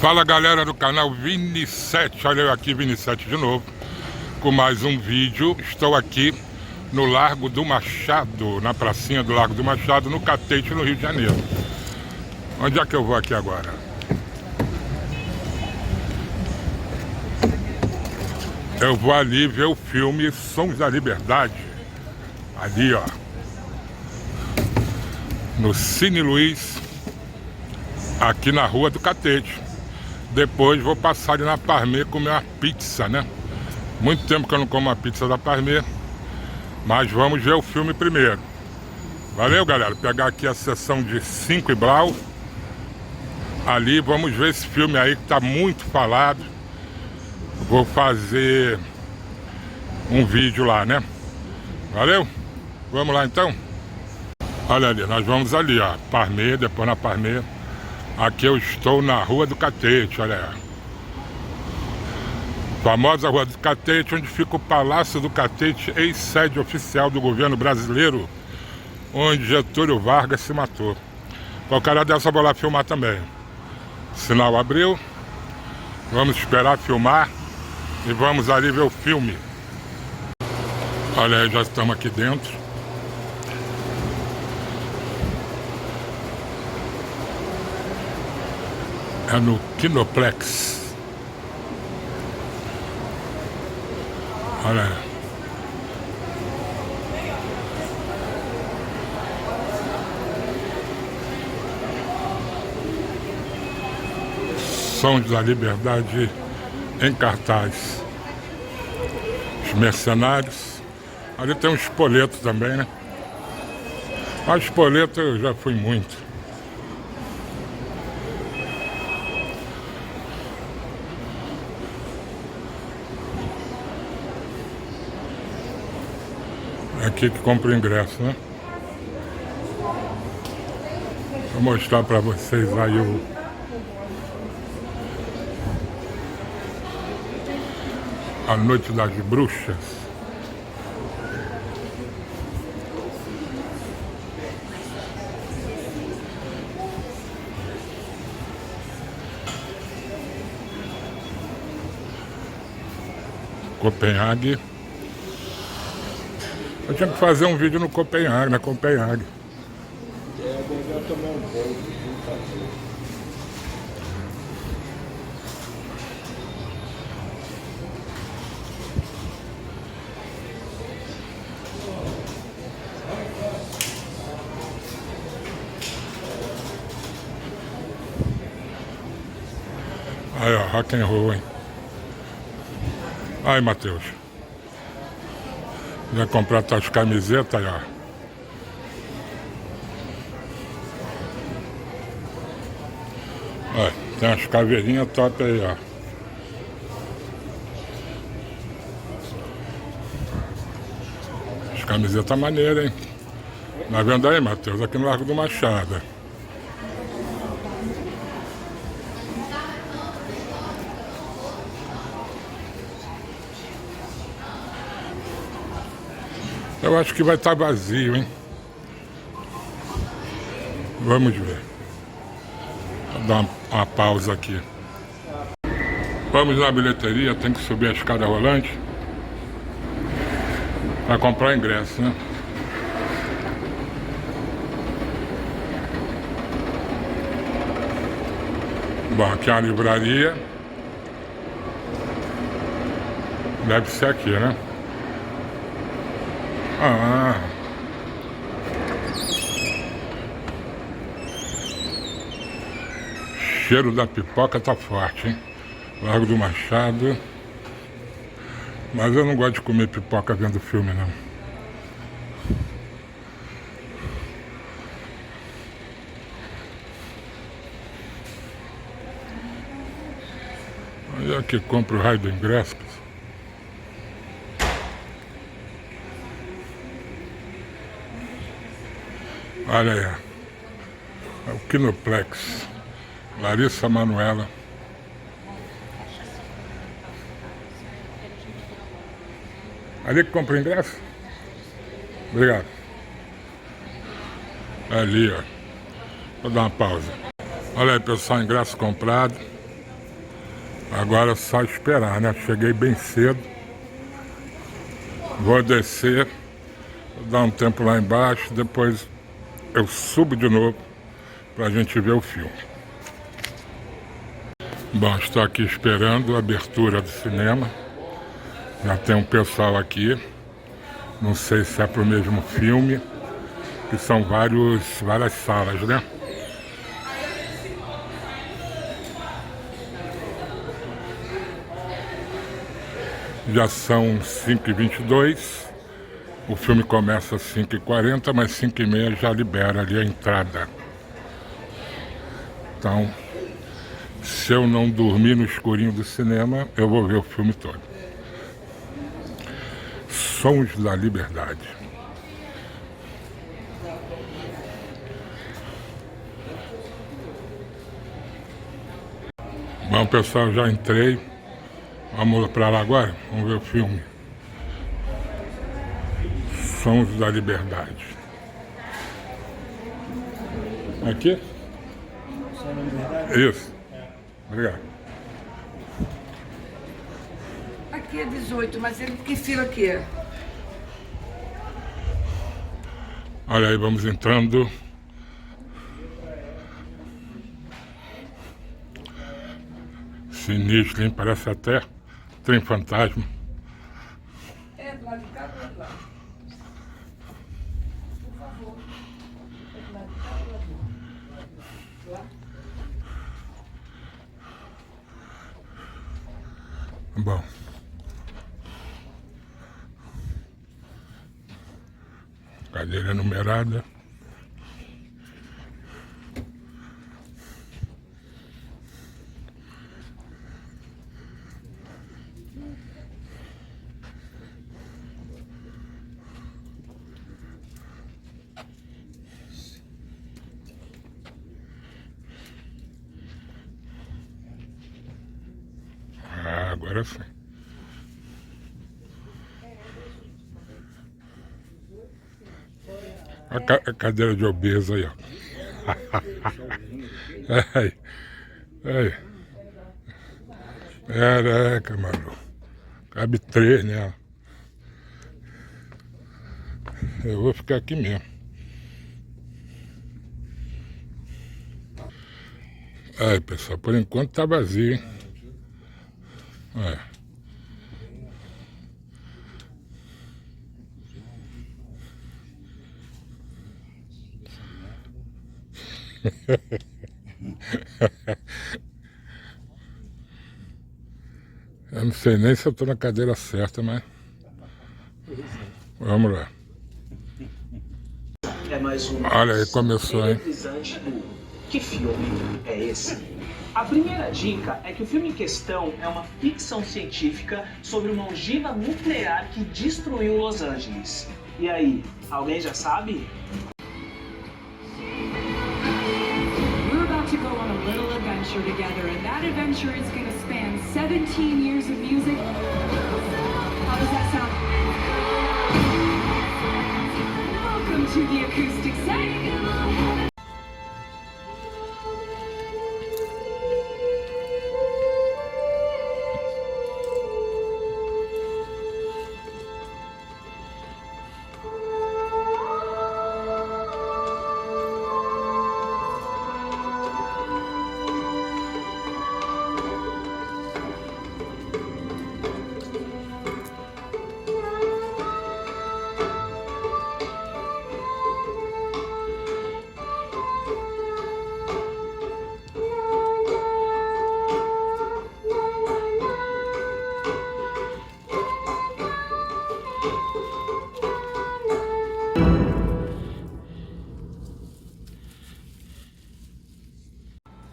Fala galera do canal Vini7, olha eu aqui Vini7 de novo com mais um vídeo. Estou aqui no Largo do Machado, na pracinha do Largo do Machado, no Catete, no Rio de Janeiro. Onde é que eu vou aqui agora? Eu vou ali ver o filme Sons da Liberdade, ali ó, no Cine Luiz, aqui na Rua do Catete. Depois vou passar ali na Parmê comer uma pizza, né? Muito tempo que eu não como uma pizza da Parmê. Mas vamos ver o filme primeiro. Valeu, galera. Pegar aqui a sessão de 5 e Blau. Ali vamos ver esse filme aí que tá muito falado. Vou fazer um vídeo lá, né? Valeu? Vamos lá então? Olha ali, nós vamos ali, ó. Parmê, depois na Parmê. Aqui eu estou na Rua do Catete, olha aí. Famosa Rua do Catete, onde fica o Palácio do Catete, ex-sede oficial do governo brasileiro, onde Getúlio Vargas se matou. Qualquer hora dessa eu vou lá filmar também. Sinal abriu. Vamos esperar filmar e vamos ali ver o filme. Olha aí, já estamos aqui dentro. É no Kinoplex. Olha aí. Sons da Liberdade em cartaz. Os Mercenários. Ali tem um espoleto também, né? Mas espoleto eu já fui muito. Aqui que compra o ingresso, né? Vou mostrar pra vocês aí A Noite das Bruxas. Copenhague. Eu tinha que fazer um vídeo no Copenhague, na Copenhague. É melhor tomar um banho. Aí ó, rock and roll, hein? Aí, Matheus. Já comprar tuas camisetas aí, ó. Olha, tem umas caveirinhas top aí, ó. As camisetas maneiras, hein? Tá vendo aí, Matheus? Aqui no Largo do Machado. Eu acho que vai estar vazio, hein? Vamos ver. Vou dar uma pausa aqui. Vamos na bilheteria, tem que subir a escada rolante para comprar ingresso, né? Bom, aqui é uma livraria. Deve ser aqui, né? Ah. Cheiro da pipoca tá forte, hein? Largo do Machado. Mas eu não gosto de comer pipoca vendo filme, não. Aí é que compra o raio do ingresso. Olha aí, é o Kinoplex. Larissa Manoela. Ali que compra o ingresso? Obrigado. Ali, ó. Vou dar uma pausa. Olha aí, pessoal, ingresso comprado. Agora é só esperar, né? Cheguei bem cedo. Vou descer, vou dar um tempo lá embaixo, depois eu subo de novo pra gente ver o filme. Bom, estou aqui esperando a abertura do cinema. Já tem um pessoal aqui. Não sei se é pro mesmo filme, que são várias salas, né? Já são 5h22. O filme começa às 5h40, mas 5h30 já libera ali a entrada. Então, se eu não dormir no escurinho do cinema, eu vou ver o filme todo. Sons da Liberdade. Bom, pessoal, já entrei. Vamos pra lá agora? Vamos ver o filme. Sons da Liberdade. Aqui? Sons da Liberdade? Isso. Obrigado. Aqui é 18, mas ele que fila aqui é? Olha aí, vamos entrando. Sinistro, hein? Parece até trem fantasma. É do lado de cá ou do lado? Por favor. É do lado de cá ou do lado de lá? Bom. Cadeira numerada. Ah, agora sim. A cadeira de obeso aí, ó. Ai, ai. Caraca, mano. Cabe 3, né? Eu vou ficar aqui mesmo. Aí, pessoal, por enquanto tá vazio, hein? É. Eu não sei nem se eu tô na cadeira certa, mas vamos lá. É mais um. Olha aí, começou, hein? Eletrizante do Que filme é esse? A primeira dica é que o filme em questão é uma ficção científica sobre uma ogiva nuclear que destruiu Los Angeles. E aí, alguém já sabe? We're about to go on a little adventure together, and that adventure is going to span 17 years of music. How does that sound? Welcome to the acoustic set.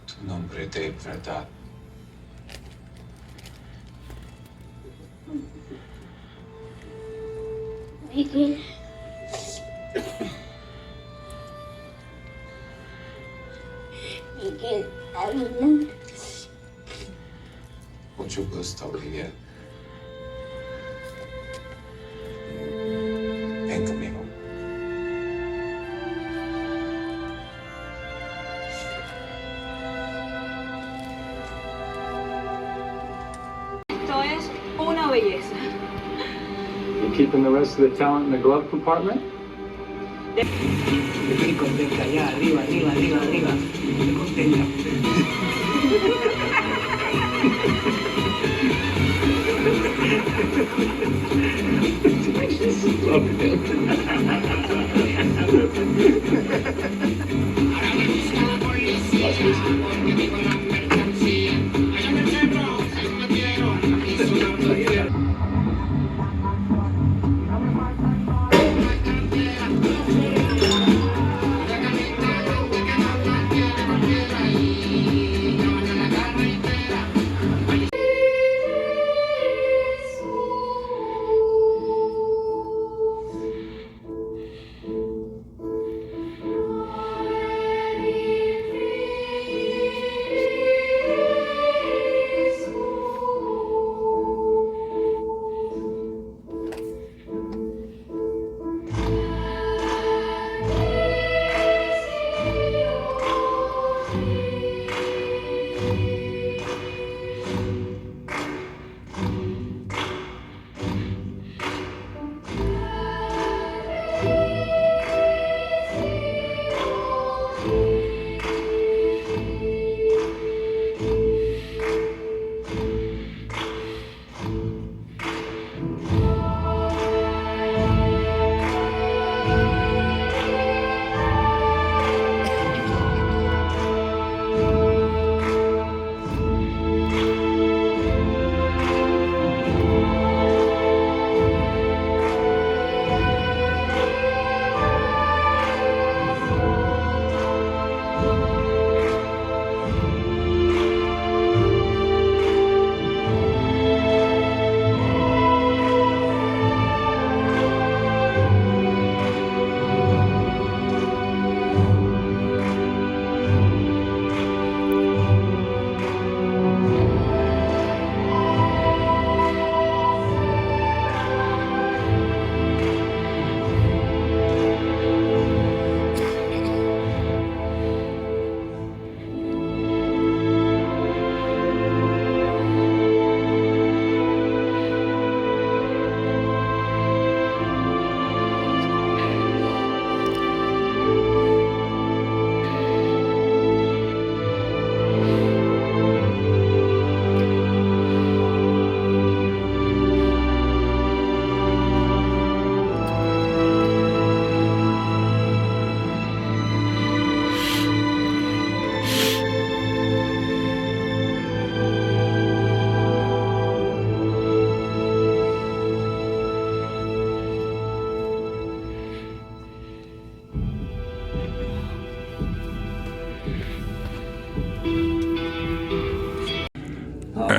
Tu nombre de verdad. Miguel. Miguel Ávila. Mucho gusto, Miguel. Ven conmigo. keeping the rest of the talent in the glove compartment? Estoy contenta, allá arriba, arriba, arriba, arriba. Estoy contenta.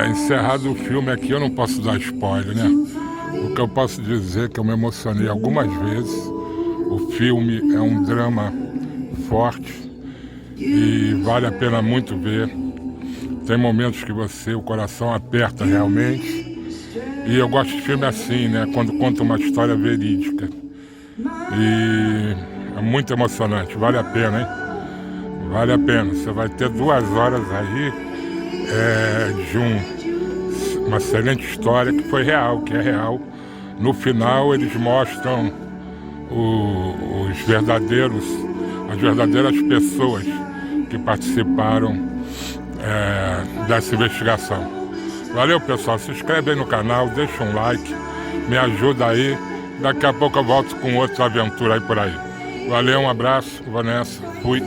Encerrado o filme aqui, eu não posso dar spoiler, né? O que eu posso dizer é que eu me emocionei algumas vezes. O filme é um drama forte e vale a pena muito ver. Tem momentos que o coração aperta realmente. E eu gosto de filme assim, né? Quando conta uma história verídica. E é muito emocionante, vale a pena, hein? Vale a pena. Você vai ter 2 horas aí de uma excelente história que foi real, que é real. No final eles mostram as verdadeiras pessoas que participaram dessa investigação. Valeu, pessoal, se inscreve aí no canal, deixa um like, me ajuda aí. Daqui a pouco eu volto com outra aventura aí por aí. Valeu, um abraço, Vanessa, fui.